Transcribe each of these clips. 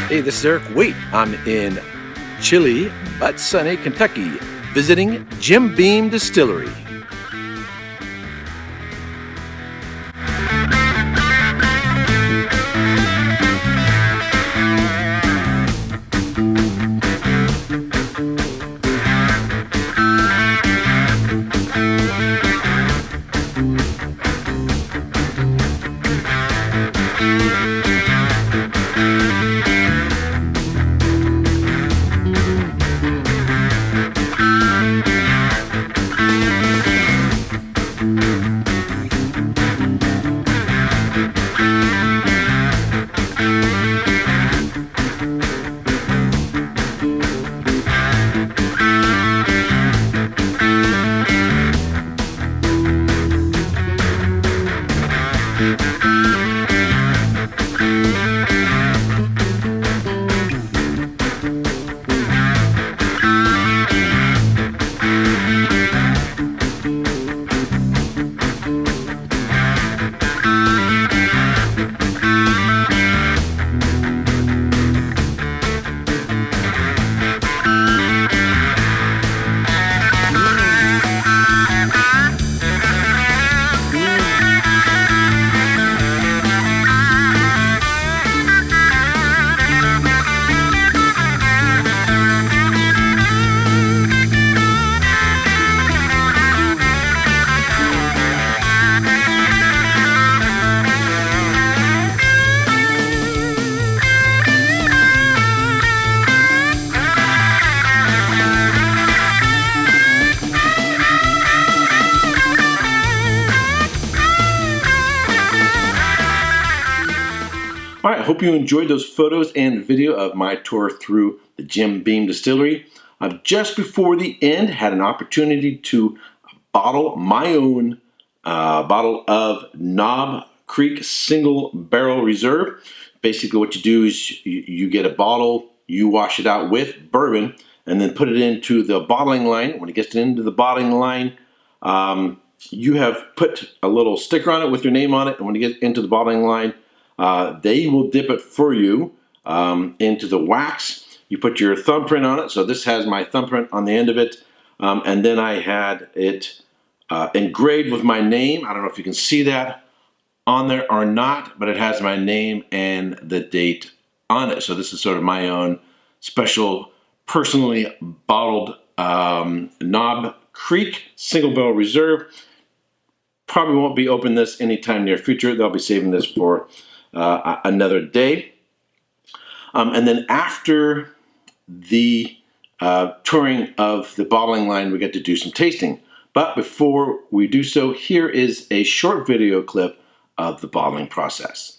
Hey, this is Erik. Wait, I'm in chilly but sunny Kentucky visiting Jim Beam Distillery. All right, I hope you enjoyed those photos and video of my tour through the Jim Beam Distillery. Just before the end, had an opportunity to bottle my own bottle of Knob Creek Single Barrel Reserve. Basically what you do is you get a bottle, you wash it out with bourbon, and then put it into the bottling line. When it gets into the bottling line, you have put a little sticker on it with your name on it, and when you get into the bottling line, they will dip it for you into the wax. You put your thumbprint on it, so this has my thumbprint on the end of it, and then I had it engraved with my name. I don't know if you can see that on there or not, but it has my name and the date on it. So this is sort of my own special, personally bottled Knob Creek Single Barrel Reserve. Probably won't be opening this anytime near future. They'll be saving this for another day. And then after the touring of the bottling line, we get to do some tasting. But before we do so, here is a short video clip of the bottling process.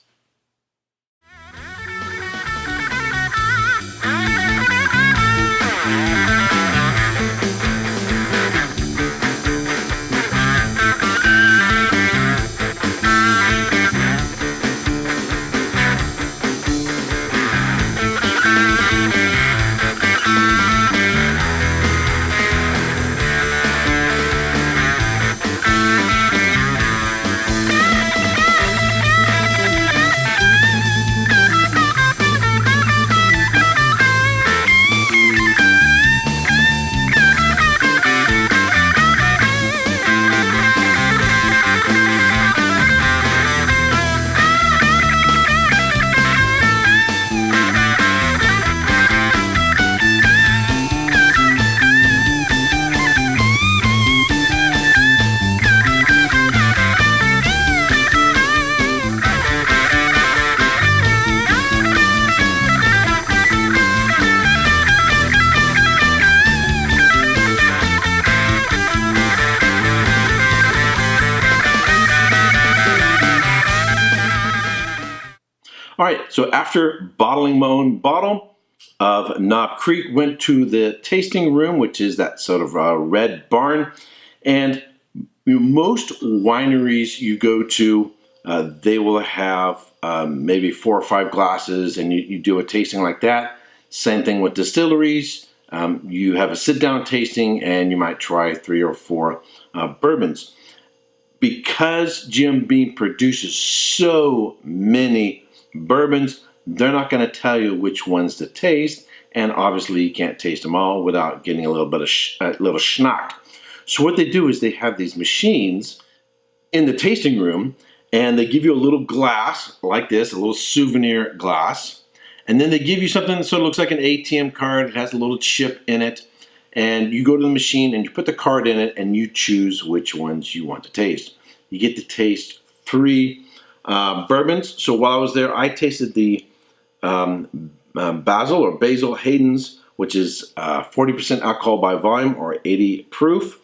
All right, so after bottling my own bottle of Knob Creek, went to the tasting room, which is that sort of red barn. And most wineries you go to, they will have maybe 4 or 5 glasses, and you do a tasting like that. Same thing with distilleries. You have a sit-down tasting, and you might try 3 or 4 bourbons. because Jim Beam produces so many bourbons, they're not going to tell you which ones to taste, and obviously you can't taste them all without getting a little bit of a little schnock. So what they do is they have these machines in the tasting room, and they give you a little glass like this, a little souvenir glass, and then they give you something that sort of looks like an ATM card. It has a little chip in it, and you go to the machine and you put the card in it and you choose which ones you want to taste. You get to taste 3 bourbons. So while I was there, I tasted the Basil Hayden's, which is 40% alcohol by volume or 80 proof.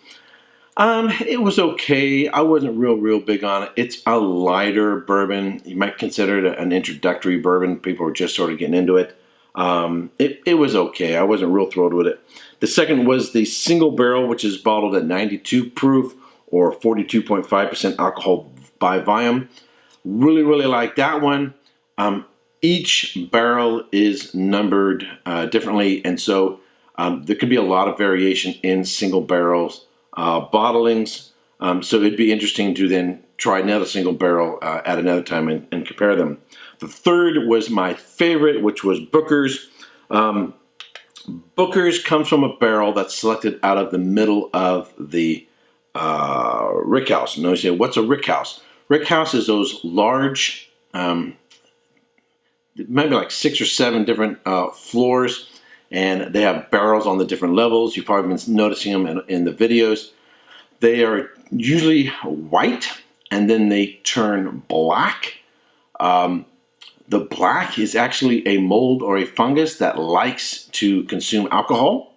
It was okay. I wasn't real big on it. It's a lighter bourbon. You might consider it an introductory bourbon. People are just sort of getting into it. It was okay. I wasn't real thrilled with it. The second was the single barrel, which is bottled at 92 proof or 42.5% alcohol by volume. Really like that one. Each barrel is numbered differently, and so there can be a lot of variation in single barrels bottlings. So it'd be interesting to then try another single barrel at another time and compare them. The third was my favorite, which was Booker's. Booker's comes from a barrel that's selected out of the middle of the rickhouse. And you say, what's a rickhouse? Rickhouse is those large, maybe like 6 or 7 different floors, and they have barrels on the different levels. You've probably been noticing them in the videos. They are usually white, and then they turn black. The black is actually a mold or a fungus that likes to consume alcohol.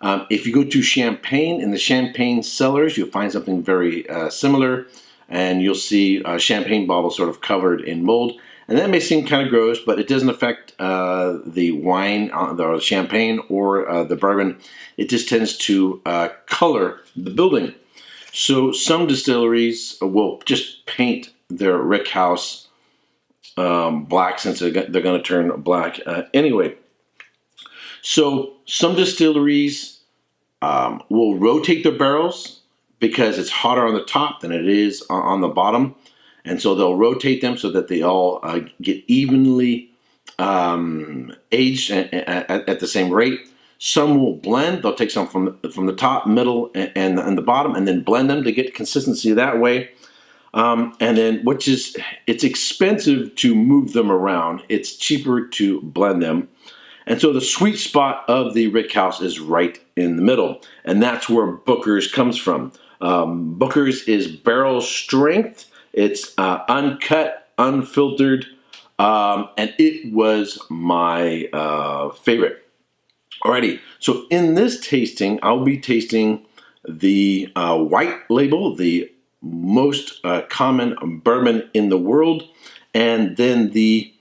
If you go to Champagne, in the Champagne cellars, you'll find something very similar, and you'll see champagne bottles sort of covered in mold. And that may seem kind of gross, but it doesn't affect the wine, the champagne, or the bourbon. It just tends to color the building. So some distilleries will just paint their rickhouse black, since they're going to turn black anyway. So some distilleries will rotate their barrels because it's hotter on the top than it is on the bottom. And so they'll rotate them so that they all get evenly aged at the same rate. Some will blend. They'll take some from the top, middle, and the bottom, and then blend them to get consistency that way. And then, it's expensive to move them around. It's cheaper to blend them. And so the sweet spot of the rickhouse is right in the middle. And that's where Booker's comes from. Booker's is barrel strength. It's uncut, unfiltered, and it was my favorite. Alrighty, so in this tasting, I'll be tasting the white label, the most common bourbon in the world, and then the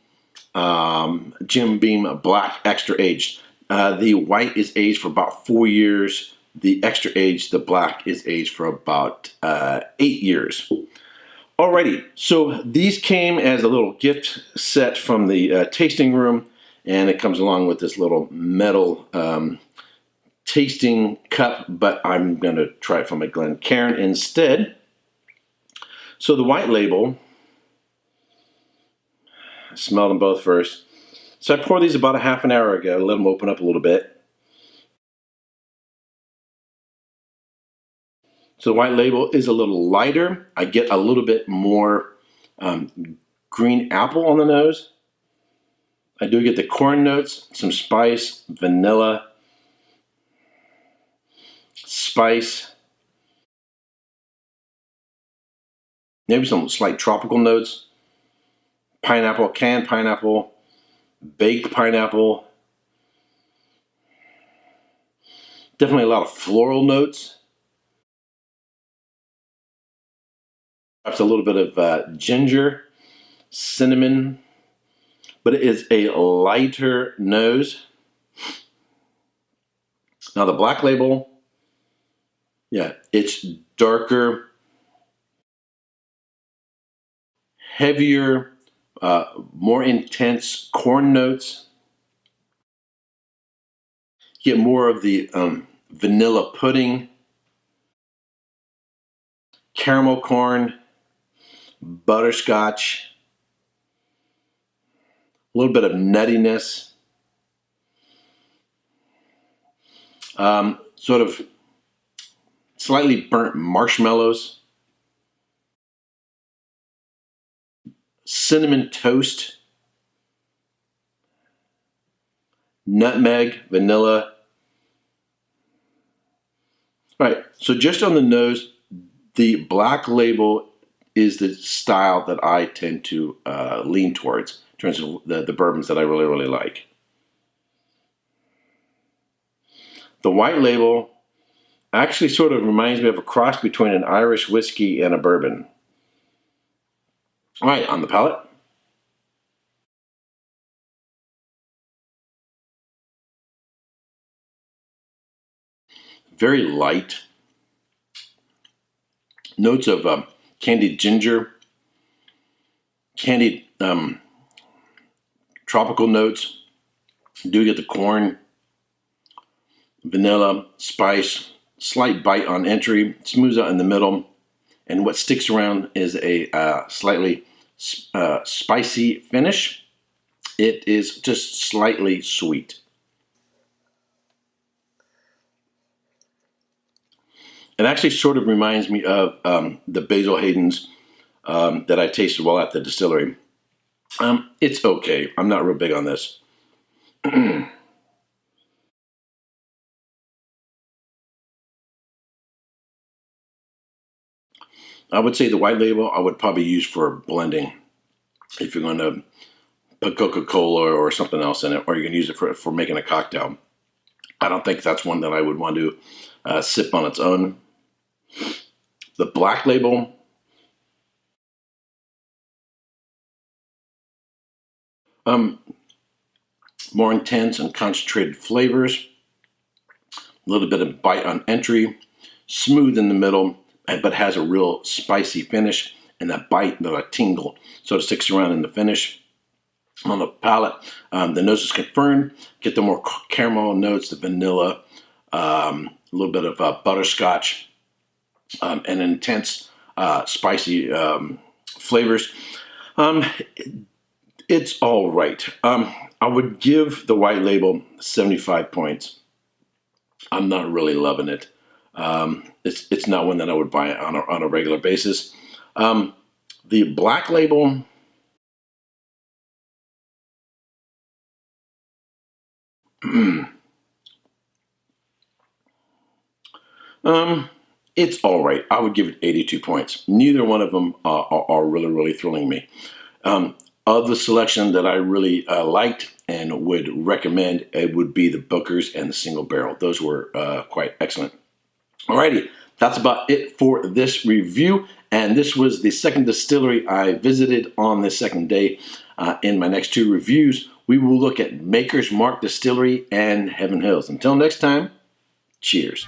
Jim Beam Black Extra Aged. The white is aged for about 4 years. The extra aged, the black, is aged for about 8 years. Alrighty, so these came as a little gift set from the tasting room, and it comes along with this little metal tasting cup, but I'm going to try it from a Glencairn instead. So the white label, I smelled them both first. So I poured these about a half an hour ago, let them open up a little bit. So the white label is a little lighter. I get a little bit more green apple on the nose. I do get the corn notes, some spice, vanilla, spice, maybe some slight tropical notes, pineapple, canned pineapple, baked pineapple, definitely a lot of floral notes. Perhaps a little bit of ginger, cinnamon, but it is a lighter nose. Now the black label, yeah, it's darker, heavier, more intense corn notes. You get more of the vanilla pudding, caramel corn, butterscotch, a little bit of nuttiness, sort of slightly burnt marshmallows, cinnamon toast, nutmeg, vanilla. Right, so just on the nose, the Black Label is the style that I tend to lean towards in terms of the bourbons that I really, really like. The White Label actually sort of reminds me of a cross between an Irish whiskey and a bourbon. All right, on the palate. Very light. Notes of candied ginger, candied tropical notes. Do get the corn, vanilla, spice, slight bite on entry, smooths out in the middle, and what sticks around is a slightly spicy finish. It is just slightly sweet. It actually sort of reminds me of the Basil Hayden's that I tasted while at the distillery. It's okay. I'm not real big on this. I would say the White Label I would probably use for blending. If you're going to put Coca-Cola or something else in it, or you can use it for making a cocktail. I don't think that's one that I would want to sip on its own. The Black Label, more intense and concentrated flavors, a little bit of bite on entry, smooth in the middle, but has a real spicy finish, and that bite, that tingle, sort of sticks around in the finish. On the palate, the nose is confirmed. Get the more caramel notes, the vanilla, a little bit of butterscotch, and intense spicy flavors. It's all right. I would give the White Label 75 points. I'm not really loving it. It's not one that I would buy on a regular basis. The Black Label, it's all right. I would give it 82 points. Neither one of them are really, really thrilling me. Of the selection that I really liked and would recommend, it would be the Booker's and the Single Barrel. Those were quite excellent. Alrighty, that's about it for this review. And this was the second distillery I visited on the second day. In my next two reviews, we will look at Maker's Mark Distillery and Heaven Hills. Until next time, cheers.